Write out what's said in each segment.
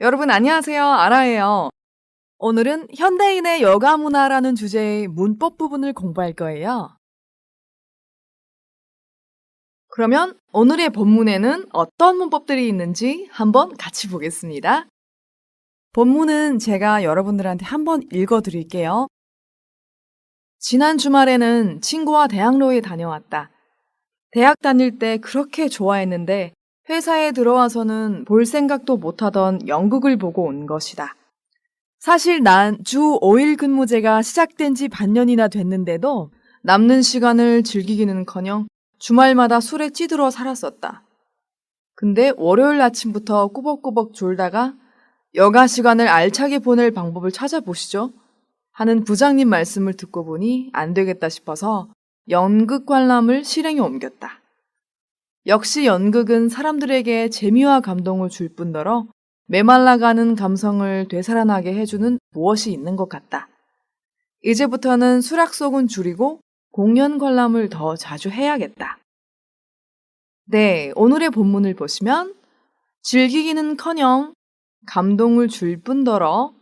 여러분 안녕하세요. 아라예요. 오늘은 현대인의 여가 문화라는 주제의 문법 부분을 공부할 거예요. 그러면 오늘의 본문에는 어떤 문법들이 있는지 한번 같이 보겠습니다. 본문은 제가 여러분들한테 한번 읽어 드릴게요. 지난 주말에는 친구와 대학로에 다녀왔다. 대학 다닐 때 그렇게 좋아했는데 회사에 들어와서는 볼 생각도 못하던 연극을 보고 온 것이다. 사실 난 주 5일 근무제가 시작된 지 반년이나 됐는데도 남는 시간을 즐기기는커녕 주말마다 술에 찌들어 살았었다. 근데 월요일 아침부터 꾸벅꾸벅 졸다가 여가 시간을 알차게 보낼 방법을 찾아보시죠. 하는 부장님 말씀을 듣고 보니 안 되겠다 싶어서 연극 관람을 실행에 옮겼다. 역시 연극은 사람들에게 재미와 감동을 줄 뿐더러 메말라가는 감성을 되살아나게 해주는 무엇이 있는 것 같다. 이제부터는 술약속은 줄이고 공연 관람을 더 자주 해야겠다. 네, 오늘의 본문을 보시면 즐기기는커녕 감동을 줄 뿐더러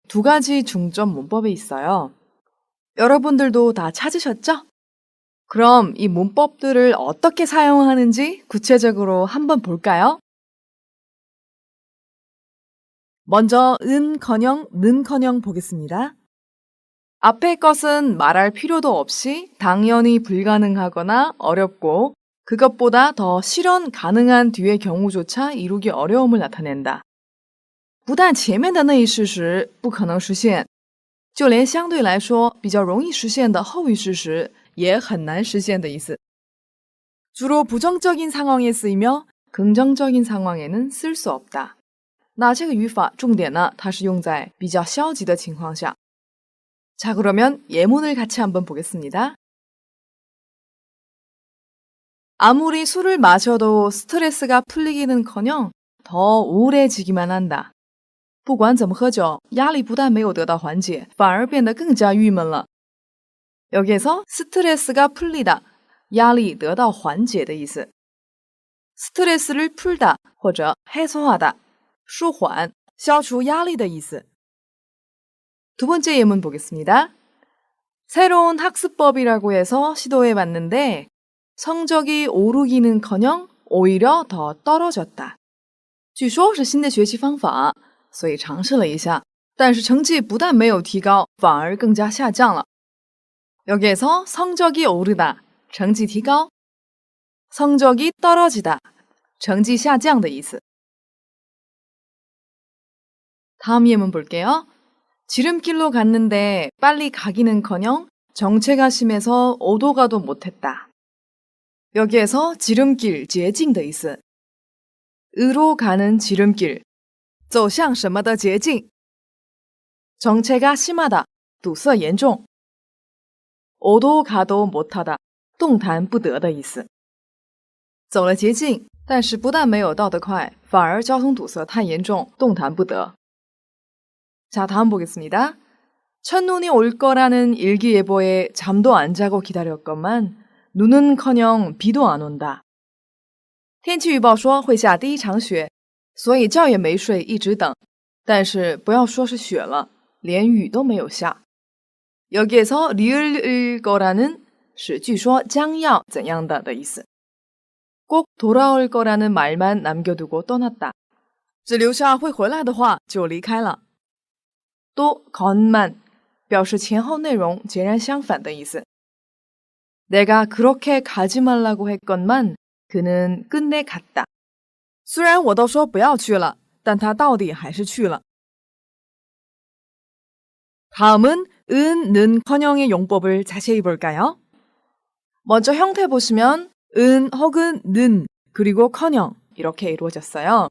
두 가지 중점 문법이 있어요. 여러분들도 다 찾으셨죠? 그럼 이 문법들을 어떻게 사용하는지 구체적으로 한번 볼까요? 먼저 은커녕, 는커녕 보겠습니다. 앞의 것은 말할 필요도 없이 당연히 불가능하거나 어렵고 그것보다 더 실현 가능한 뒤의 경우조차 이루기 어려움을 나타낸다. 不但前面的那一事实不可能实现，就连相对来说比较容易实现的后一事实也很难实现的意思。 주로 부정적인 상황에 쓰이며 긍정적인 상황에는 쓸 수 없다. 那这个语法重点呢，它是用在比较消极的情况下。 자, 그러면 예문을 같이 한번 보겠습니다. 아무리 술을 마셔도 스트레스가 풀리기는커녕 더 우울해지기만 한다. 不管怎么喝酒，压力不但没有得到缓解，反而变得更加郁闷了。 여기에서 스트레스가 풀리다, 压力得到缓解的意思。 스트레스를 풀다 或者 해소하다, 舒缓, 消除压力的意思。 두 번째 예문 보겠습니다. 새로운 학습법이라고 해서 시도해봤는데 성적이 오르기는커녕 오히려 더 떨어졌다. 据说是新的学习方法，所以尝试了一下，但是成绩不但没有提高，反而更加下降了。 여기에서 성적이 오르다, 成绩提高, 성적이 떨어지다, 成绩下降的意思。 다음 예문 볼게요. 지름길로 갔는데 빨리 가기는커녕 정체가 심해서 오도가도 못했다. 여기에서 지름길, 捷径的意思。 으로 가는 지름길, 走向什么的捷径。 정체가 심하다, 堵塞严重。 오도 가도 못하다, 动弹不得的意思。 走了捷径，但是不但没有到得快，反而交通堵塞太严重，动弹不得。 자, 다음 보겠습니다. 첫눈이 올 거라는 일기예보에 잠도 안 자고 기다렸건만 눈은커녕 비도 안 온다. 天气预报说会下第一场雪，所以觉也没睡，一直等。但是不要说是雪了，连雨都没有下。 여기에서 리을일 거라는 是据说将要怎样的意思。 꼭 돌아올 거라는 말만 남겨두고 떠났다. 只留下会回来的话就离开了。 또 건만 表示前后内容截然相反的意思。 내가 그렇게 가지 말라고 했건만 그는 끝내 갔다. 虽然我都说不要去了，但他到底还是去了。 다음은 은, 는커녕의 용법을 자세히 볼까요? 먼저 형태 보시면 은 혹은 는 그리고 커녕 이렇게 이루어졌어요.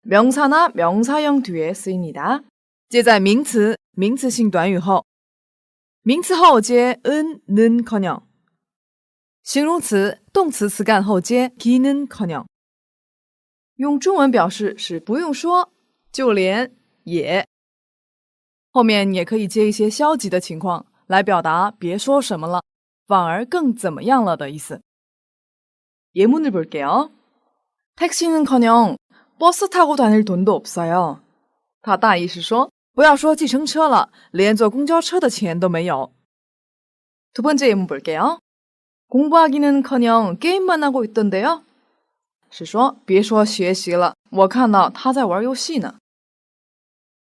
명사나 명사형 뒤에 쓰입니다. 接在名词、名词性短语后，名词后接 은, 는커녕， 形容词、动词词干后接 기는커녕。 用中文表示是不用说，就连也。后面也可以接一些消极的情况来表达别说什么了，反而更怎么样了的意思。 예문을 볼게요. 택시는커녕 버스 타고 다닐 돈도 없어요. 他大意是说不要说计程车了，连坐公交车的钱都没有。 두 번째 예문 볼게요. 공부하기는커녕 게임만 하고 있던데요. 是说别说学习了，我看到他在玩游戏呢。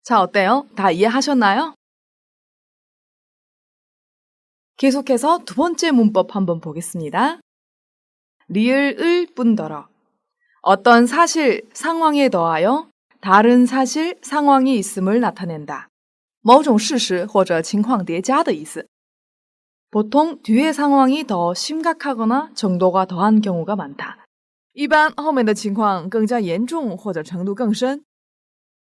자, 어때요? 다 이해하셨나요? 계속해서 두 번째 문법 한번 보겠습니다. 리을을 뿐더러 어떤 사실, 상황에 더하여 다른 사실, 상황이 있음을 나타낸다. 某种事实或者情况叠加的意思. 보통 뒤의 상황이 더 심각하거나 정도가 더한 경우가 많다. 一般后面的情况更加严重或者程度更深.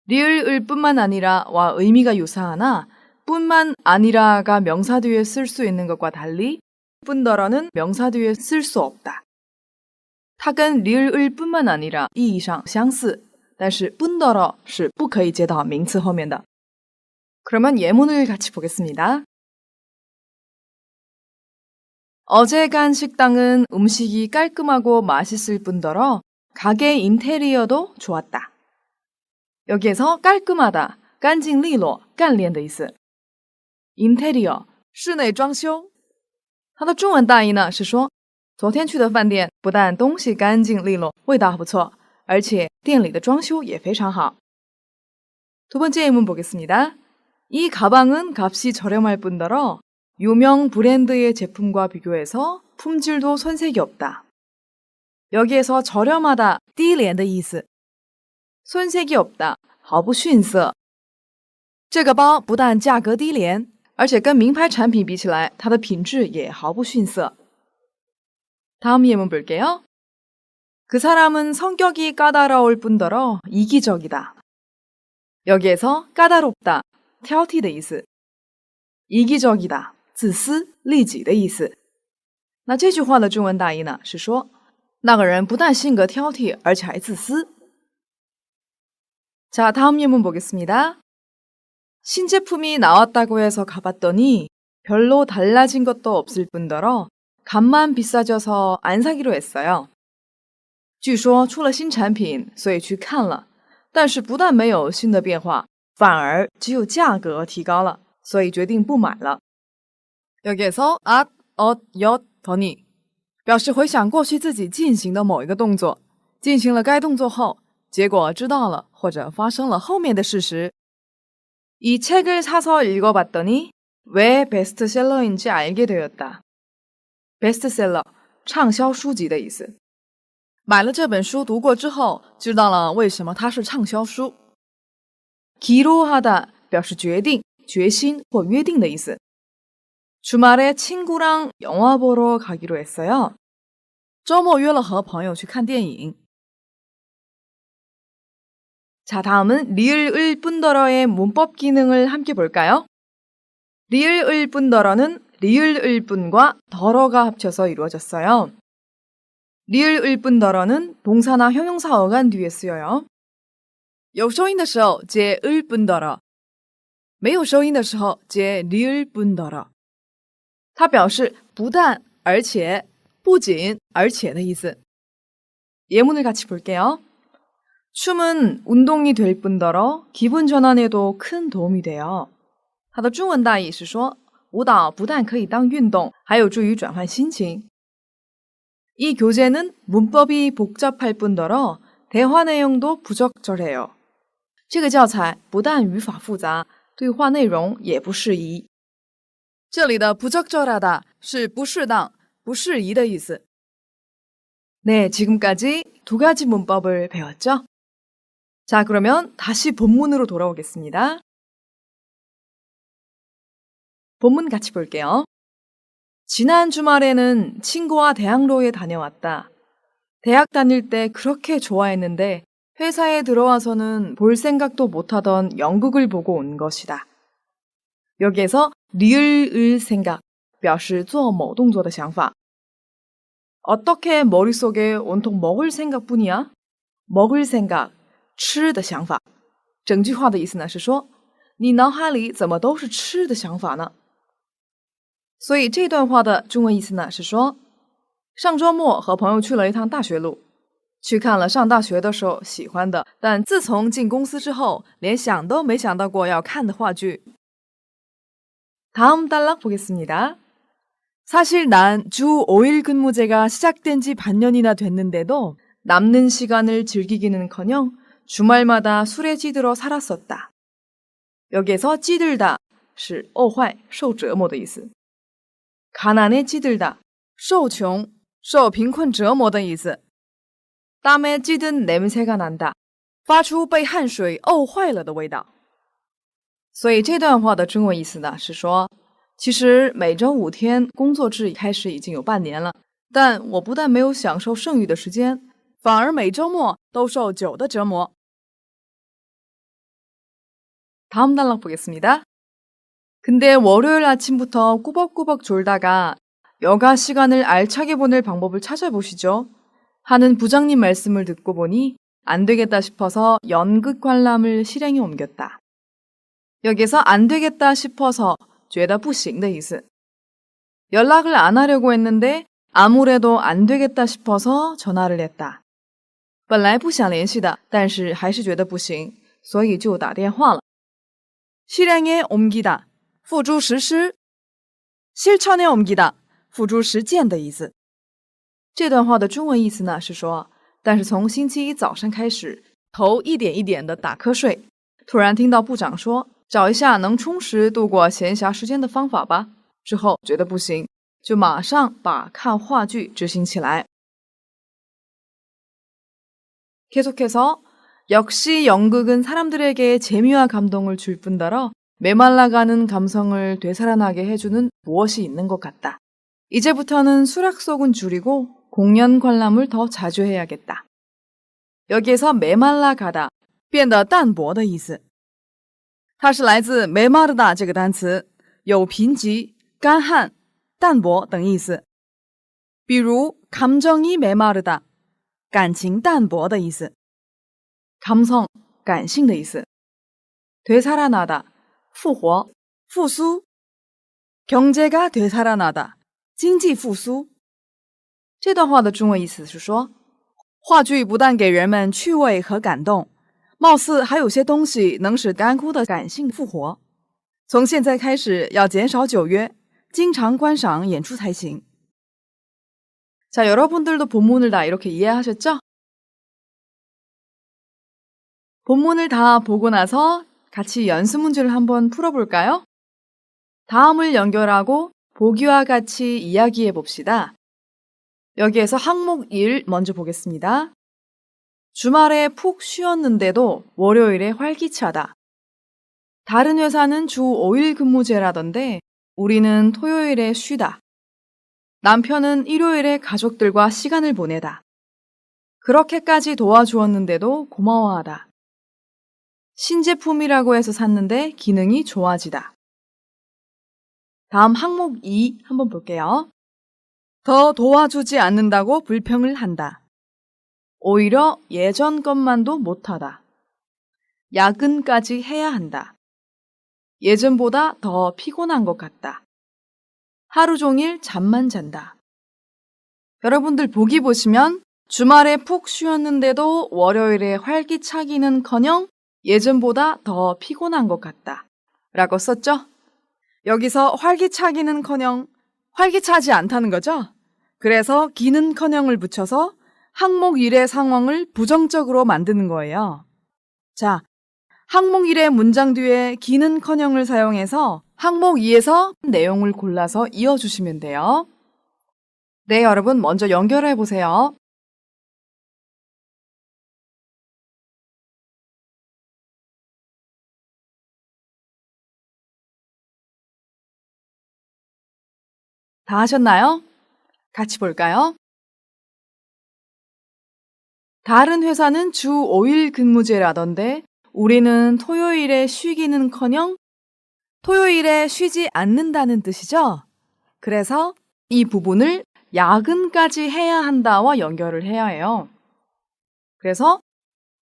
리을을 뿐만 아니라와 의미가 유사하나 뿐만 아니라가 명사 뒤에 쓸 수 있는 것과 달리 뿐더러는 명사 뒤에 쓸 수 없다. 它跟리을을 뿐만 아니라意义上相似，但是뿐더러是不可以接到名词后面的。 그러면 예문을 같이 보겠습니다. 어제 간 식당은 음식이 깔끔하고 맛있을 뿐더러 가게 인테리어도 좋았다. 여기에서 깔끔하다, 干净利落, 干练的意思. 인테리어, 室内装修. 它的中文大意呢是说昨天去的饭店不但东西干净利落，味道不错，而且店里的装修也非常好. 두 번째 예문 보겠습니다. 이 가방은 값이 저렴할 뿐더러 유명 브랜드의 제품과 비교해서 품질도 손색이 없다. 여기에서 저렴하다, 低廉的意思. 손색이 없다, 毫不逊色. 这个包不但价格低廉，而且跟名牌产品比起来，它的品质也毫不逊色. 다음 예문 볼게요. 그 사람은 성격이 까다로울 뿐더러 이기적이다. 여기에서 까다롭다, 挑剔的意思. 이기적이다, 自私利己的意思. 那这句话的中文大意呢是说那个人不但性格挑剔，而且还自私. 자, 다음 예문 보겠습니다. 신제품이 나왔다고 해서 가봤더니 별로 달라진 것도 없을 뿐더러 값만 비싸져서 안 사기로 했어요. 据说出了新产品，所以去看了，但是不但没有新的变化，反而只有价格提高了，所以决定不买了. 여기에서 at, 더니表示回想过去自己进行的某一个动作，进行了该动作后，结果知道了或者发生了后面的事实. 이 책을 사서 읽어봤더니 왜 베스트셀러인지 알게 되었다. 베스트셀러, 畅销书籍的意思. 买了这本书读过之后，知道了为什么它是畅销书. 기로하다 表示决定、决心或约定的意思. 주말에 친구랑 영화 보러 가기로 했어요. 周末约了和朋友去看电影. 자, 다음은 리을을 뿐더러의 문법 기능을 함께 볼까요? 리을을 뿐더러는 리을을 뿐과 더러가 합쳐서 이루어졌어요. 리을을 뿐더러는 동사나 형용사 어간 뒤에 쓰여요. 有收音的时候接을 뿐더러，没有收音的时候接리을 뿐더러。它表示不但而且不仅而且的意思。 예문을 같이 볼게요. 춤은 운동이 될 뿐더러 기분 전환에도 큰 도움이 돼요. 它的中文大意是说舞蹈不但可以当运动，还有助于转换心情。 이 교재는 문법이 복잡할 뿐더러 대화 내용도 부적절해요. 这个教材不但语法复杂，对话内容也不适宜。这里的부적절하다是不适当、不适宜的意思。 네, 지금까지 두 가지 문법을 배웠죠? 자, 그러면 다시 본문으로 돌아오겠습니다. 본문 같이 볼게요. 지난 주말에는 친구와 대학로에 다녀왔다. 대학 다닐 때 그렇게 좋아했는데 회사에 들어와서는 볼 생각도 못하던 연극을 보고 온 것이다. 여기에서 리을을 생각, 表示做某动作的想法. 어떻게 머릿속에 온통 먹을 생각뿐이야? 먹을 생각, 吃的想法. 整句话的意思呢是说你脑海里怎么都是吃的想法呢？ 所以这段话的中文意思呢是说上周末和朋友去了一趟大学路，去看了上大学的时候喜欢的，但自从进公司之后，连想都没想到过要看的话剧。 다음 단락 보겠습니다. 사실 난 주 5일 근무제가 시작된 지 반년이나 됐는데도 남는 시간을 즐기기는커녕 주말마다 술에 찌들어 살았었다. 여기에서 찌들다 是饿坏受折磨的意思。 가난에 찌들다 受穷受贫困折磨的意思。 땀에 찌든 냄새가 난다 发出被汗水沤坏了的味道。 所以这段话的中文意思呢是说，其实每周5天工作制开始已经有半年了，但我不但没有享受剩余的时间，反而每周末都受酒的折磨。 다음 단락 보겠습니다. 근데 월요일 아침부터 꾸벅꾸벅 졸다가 여가 시간을 알차게 보낼 방법을 찾아보시죠. 하는 부장님 말씀을 듣고 보니 안 되겠다 싶어서 연극 관람을 실행에 옮겼다. 여기서 안 되겠다 싶어서 觉得不行的意思。 연락을 안 하려고 했는데 아무래도 안 되겠다 싶어서 전화를 했다. 本来不想联系的，但是还是觉得不行，所以就打电话了。 실행에 옮기다 付诸实施， 실천에 옮기다 付诸实践的意思。 这段话的中文意思呢是说，但是从星期一早上开始，头一点一点的打瞌睡，突然听到部长说找一下能充实度过闲暇时间的方法吧，之后觉得不行，就马上把看话剧执行起来。 계속해서 역시 연극은 사람들에게 재미와 감동을 줄 뿐더러 메말라가는 감성을 되살아나게 해주는 무엇이 있는 것 같다. 이제부터는 술 약속은 줄이고 공연 관람을 더 자주 해야겠다. 여기에서 메말라가다 变得淡薄的意思。 它是来自 메마르다 这个单词，有贫瘠、干旱、淡薄等意思。比如 감정이 메마르다 感情淡薄的意思。 감성 感性的意思。 되살아나다 复活、复苏。 경제가 되살아나다 经济复苏。 这段话的中文意思是说，话剧不但给人们趣味和感动，貌似还有些东西能使干枯的感性复活。从现在开始要减少酒约，经常观赏演出才行。 자, 여러분들도 본문을 다 이렇게 이해하셨죠? 본문을 다 보고 나서 같이 연습 문제를 한번 풀어볼까요? 다음을 연결하고 보기와 같이 이야기해 봅시다. 여기에서 항목 1 먼저 보겠습니다. 주말에 푹 쉬었는데도 월요일에 활기차다. 다른 회사는 주 5일 근무제라던데 우리는 토요일에 쉬다. 남편은 일요일에 가족들과 시간을 보내다. 그렇게까지 도와주었는데도 고마워하다. 신제품이라고 해서 샀는데 기능이 좋아지다. 다음 항목 2 한번 볼게요. 더 도와주지 않는다고 불평을 한다. 오히려 예전 것만도 못하다. 야근까지 해야 한다. 예전보다 더 피곤한 것 같다. 하루 종일 잠만 잔다. 여러분들 보기 보시면 주말에 푹 쉬었는데도 월요일에 활기차기는커녕 예전보다 더 피곤한 것 같다 라고 썼죠? 여기서 활기차기는커녕 활기차지 않다는 거죠? 그래서 기는커녕을 붙여서 항목 1의 상황을 부정적으로 만드는 거예요. 자, 항목 1의 문장 뒤에 기는커녕을 사용해서 항목 2에서 내용을 골라서 이어주시면 돼요. 네, 여러분 먼저 연결해 보세요. 다 하셨나요? 같이 볼까요? 다른 회사는 주 5일 근무제라던데 우리는 토요일에 쉬기는커녕 토요일에 쉬지 않는다는 뜻이죠? 그래서 이 부분을 야근까지 해야 한다와 연결을 해야 해요. 그래서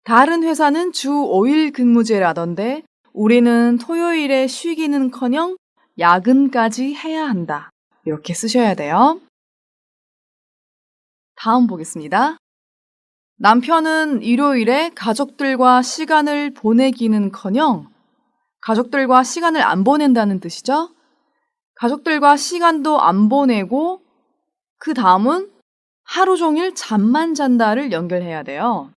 다른 회사는 주 5일 근무제라던데 우리는 토요일에 쉬기는커녕 야근까지 해야 한다. 이렇게 쓰셔야 돼요. 다음 보겠습니다. 남편은 일요일에 가족들과 시간을 보내기는커녕 가족들과 시간을 안 보낸다는 뜻이죠. 가족들과 시간도 안 보내고 그 다음은 하루 종일 잠만 잔다를 연결해야 돼요.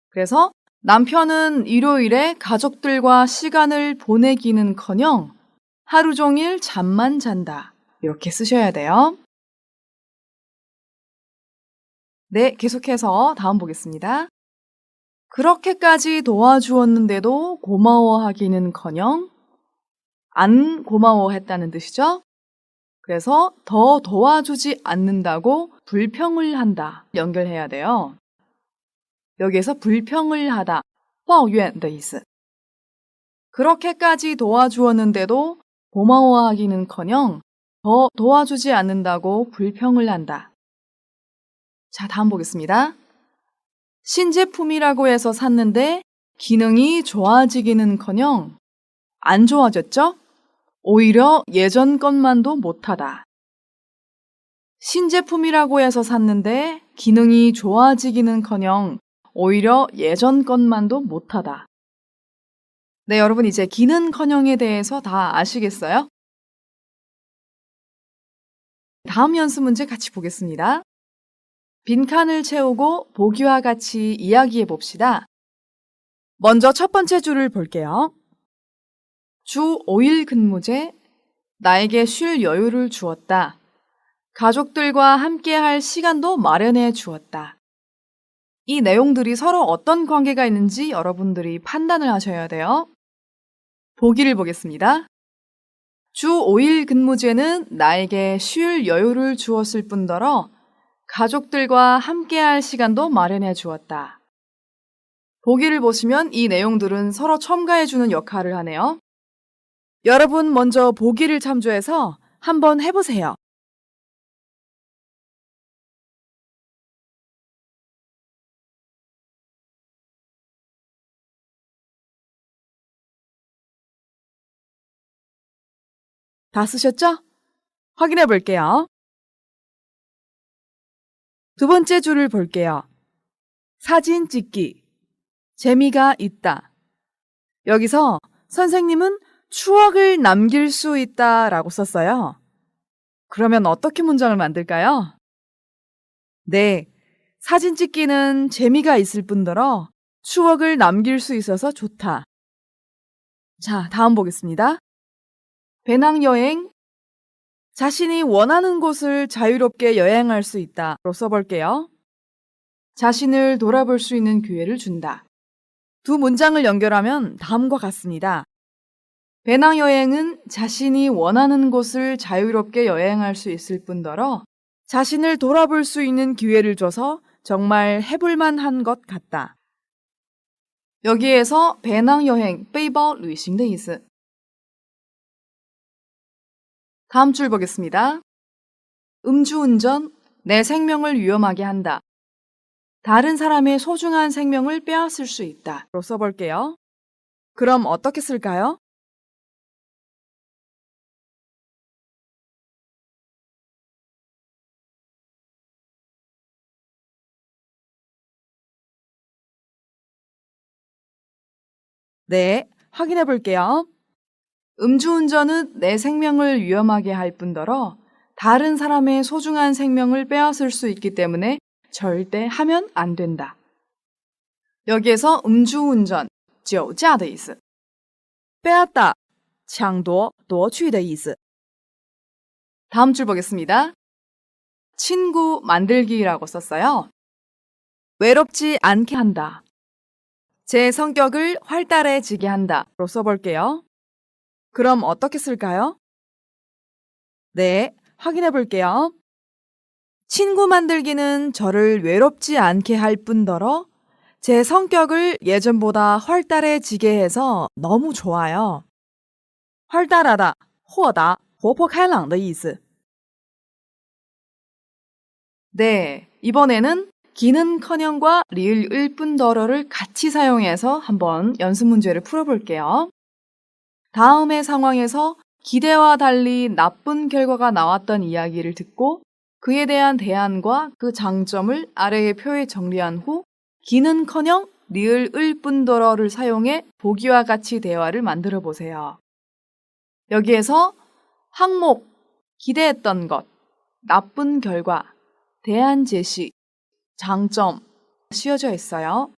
그래서 남편은 일요일에 가족들과 시간을 보내기는커녕 하루 종일 잠만 잔다. 이렇게 쓰셔야 돼요. 네, 계속해서 다음 보겠습니다. 그렇게까지 도와주었는데도 고마워하기는커녕 안 고마워했다는 뜻이죠. 그래서 더 도와주지 않는다고 불평을 한다. 연결해야 돼요. 여기에서 불평을 하다, 抱怨的意思. 그렇게까지 도와주었는데도 고마워하기는커녕 더 도와주지 않는다고 불평을 한다. 자, 다음 보겠습니다. 신제품이라고 해서 샀는데 기능이 좋아지기는커녕 안 좋아졌죠? 오히려 예전 것만도 못하다. 신제품이라고 해서 샀는데 기능이 좋아지기는커녕 오히려 예전 것만도 못하다. 네, 여러분 이제 기는커녕에 대해서 다 아시겠어요? 다음 연습 문제 같이 보겠습니다. 빈칸을 채우고 보기와 같이 이야기해 봅시다. 먼저 첫 번째 줄을 볼게요. 주 5일 근무제, 나에게 쉴 여유를 주었다. 가족들과 함께 할 시간도 마련해 주었다. 이 내용들이 서로 어떤 관계가 있는지 여러분들이 판단을 하셔야 돼요. 보기를 보겠습니다. 주 5일 근무제는 나에게 쉴 여유를 주었을 뿐더러 가족들과 함께할 시간도 마련해 주었다. 보기를 보시면 이 내용들은 서로 첨가해주는 역할을 하네요. 여러분 먼저 보기를 참조해서 한번 해보세요. 다 쓰셨죠? 확인해 볼게요. 두 번째 줄을 볼게요. 사진 찍기. 재미가 있다. 여기서 선생님은 추억을 남길 수 있다 라고 썼어요. 그러면 어떻게 문장을 만들까요? 네, 사진 찍기는 재미가 있을 뿐더러 추억을 남길 수 있어서 좋다. 자, 다음 보겠습니다. 배낭여행. 자신이 원하는 곳을 자유롭게 여행할 수 있다로 써볼게요. 자신을 돌아볼 수 있는 기회를 준다. 두 문장을 연결하면 다음과 같습니다. 배낭여행은 자신이 원하는 곳을 자유롭게 여행할 수 있을 뿐더러 자신을 돌아볼 수 있는 기회를 줘서 정말 해볼만한 것 같다. 여기에서 배낭여행, 背包旅行的意思. 다음 줄 보겠습니다. 음주운전, 내 생명을 위험하게 한다. 다른 사람의 소중한 생명을 빼앗을 수 있다. 로 써볼게요. 그럼 어떻게 쓸까요? 네, 확인해 볼게요. 음주운전은 내 생명을 위험하게 할 뿐더러 다른 사람의 소중한 생명을 빼앗을 수 있기 때문에 절대 하면 안 된다. 여기에서 음주운전, 酒驾的意思. 빼앗다, 抢夺,夺去的意思. 다음 줄 보겠습니다. 친구 만들기라고 썼어요. 외롭지 않게 한다. 제 성격을 활달해지게 한다로 써볼게요. 그럼 어떻게 쓸까요? 네, 확인해 볼게요. 친구 만들기는 저를 외롭지 않게 할 뿐더러 제 성격을 예전보다 활달해지게 해서 너무 좋아요. 활달하다, 豁达, 活泼开朗的意思. 네, 이번에는 기는커녕과 리을을 뿐더러를 같이 사용해서 한번 연습 문제를 풀어볼게요. 다음의 상황에서 기대와 달리 나쁜 결과가 나왔던 이야기를 듣고 그에 대한 대안과 그 장점을 아래의 표에 정리한 후 기는커녕 리을 을뿐더러를 사용해 보기와 같이 대화를 만들어 보세요. 여기에서 항목, 기대했던 것, 나쁜 결과, 대안 제시, 장점 씌워져 있어요.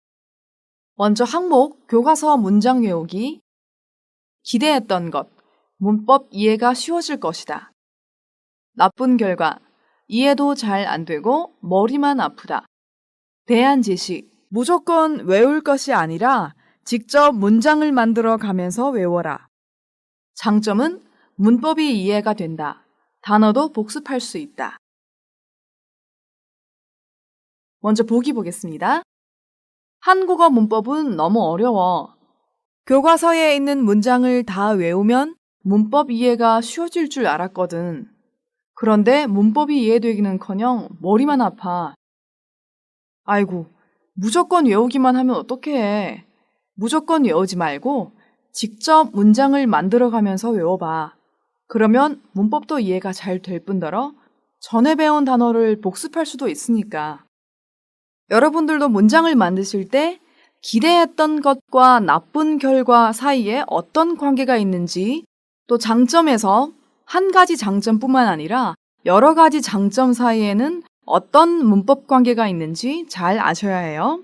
먼저 항목, 교과서 문장 외우기, 기대했던 것, 문법 이해가 쉬워질 것이다. 나쁜 결과, 이해도 잘 안 되고 머리만 아프다. 대안 제시, 무조건 외울 것이 아니라 직접 문장을 만들어 가면서 외워라. 장점은 문법이 이해가 된다. 단어도 복습할 수 있다. 먼저 보기 보겠습니다. 한국어 문법은 너무 어려워. 교과서에 있는 문장을 다 외우면 문법 이해가 쉬워질 줄 알았거든. 그런데 문법이 이해되기는커녕 머리만 아파. 아이고, 무조건 외우기만 하면 어떡해. 무조건 외우지 말고 직접 문장을 만들어가면서 외워봐. 그러면 문법도 이해가 잘 될 뿐더러 전에 배운 단어를 복습할 수도 있으니까. 여러분들도 문장을 만드실 때 기대했던 것과 나쁜 결과 사이에 어떤 관계가 있는지, 또 장점에서 한 가지 장점뿐만 아니라 여러 가지 장점 사이에는 어떤 문법 관계가 있는지 잘 아셔야 해요.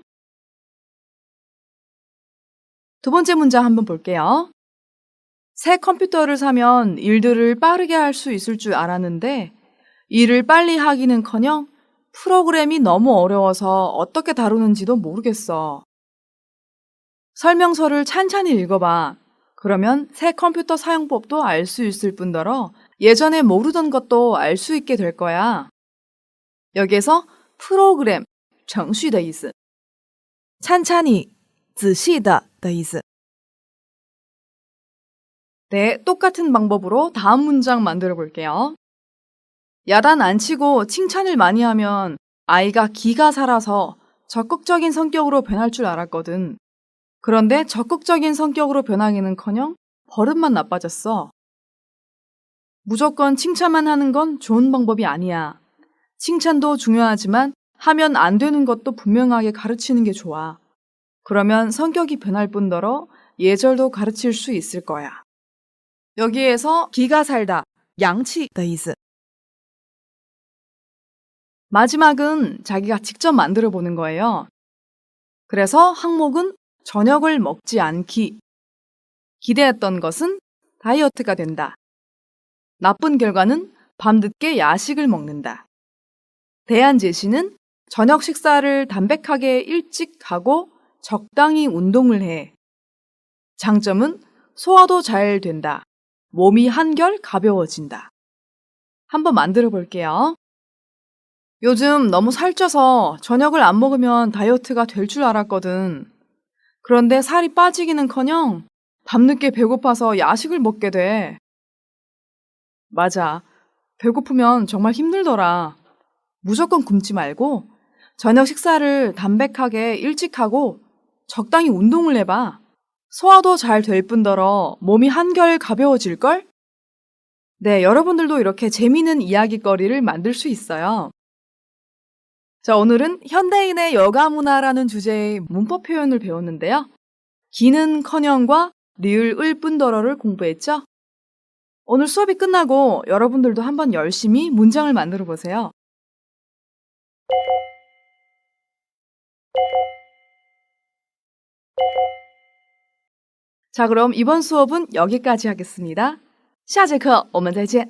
두 번째 문장 한번 볼게요. 새 컴퓨터를 사면 일들을 빠르게 할 수 있을 줄 알았는데 일을 빨리 하기는커녕 프로그램이 너무 어려워서 어떻게 다루는지도 모르겠어. 설명서를 찬찬히 읽어봐. 그러면 새 컴퓨터 사용법도 알 수 있을 뿐더러 예전에 모르던 것도 알 수 있게 될 거야. 여기에서 프로그램, 程序的意思. 찬찬히, 仔细的的意思. 네, 똑같은 방법으로 다음 문장 만들어 볼게요. 야단 안 치고 칭찬을 많이 하면 아이가 기가 살아서 적극적인 성격으로 변할 줄 알았거든. 그런데 적극적인 성격으로 변하기는커녕 버릇만 나빠졌어. 무조건 칭찬만 하는 건 좋은 방법이 아니야. 칭찬도 중요하지만 하면 안 되는 것도 분명하게 가르치는 게 좋아. 그러면 성격이 변할 뿐더러 예절도 가르칠 수 있을 거야. 여기에서 기가 살다, 양치的意思. 마지막은 자기가 직접 만들어 보는 거예요. 그래서 항목은 저녁을 먹지 않기. 기대했던 것은 다이어트가 된다. 나쁜 결과는 밤늦게 야식을 먹는다. 대안 제시는 저녁 식사를 담백하게 일찍 하고 적당히 운동을 해. 장점은 소화도 잘 된다. 몸이 한결 가벼워진다. 한번 만들어 볼게요. 요즘 너무 살쪄서 저녁을 안 먹으면 다이어트가 될 줄 알았거든. 그런데 살이 빠지기는커녕 밤늦게 배고파서 야식을 먹게 돼. 맞아. 배고프면 정말 힘들더라. 무조건 굶지 말고 저녁 식사를 담백하게 일찍 하고 적당히 운동을 해봐. 소화도 잘 될 뿐더러 몸이 한결 가벼워질걸? 네, 여러분들도 이렇게 재미있는 이야기거리를 만들 수 있어요. 자, 오늘은 현대인의 여가 문화라는 주제의 문법 표현을 배웠는데요. 기는커녕과 리을 을뿐더러를 공부했죠? 오늘 수업이 끝나고 여러분들도 한번 열심히 문장을 만들어 보세요. 자, 그럼 이번 수업은 여기까지 하겠습니다. 下节课我们再见。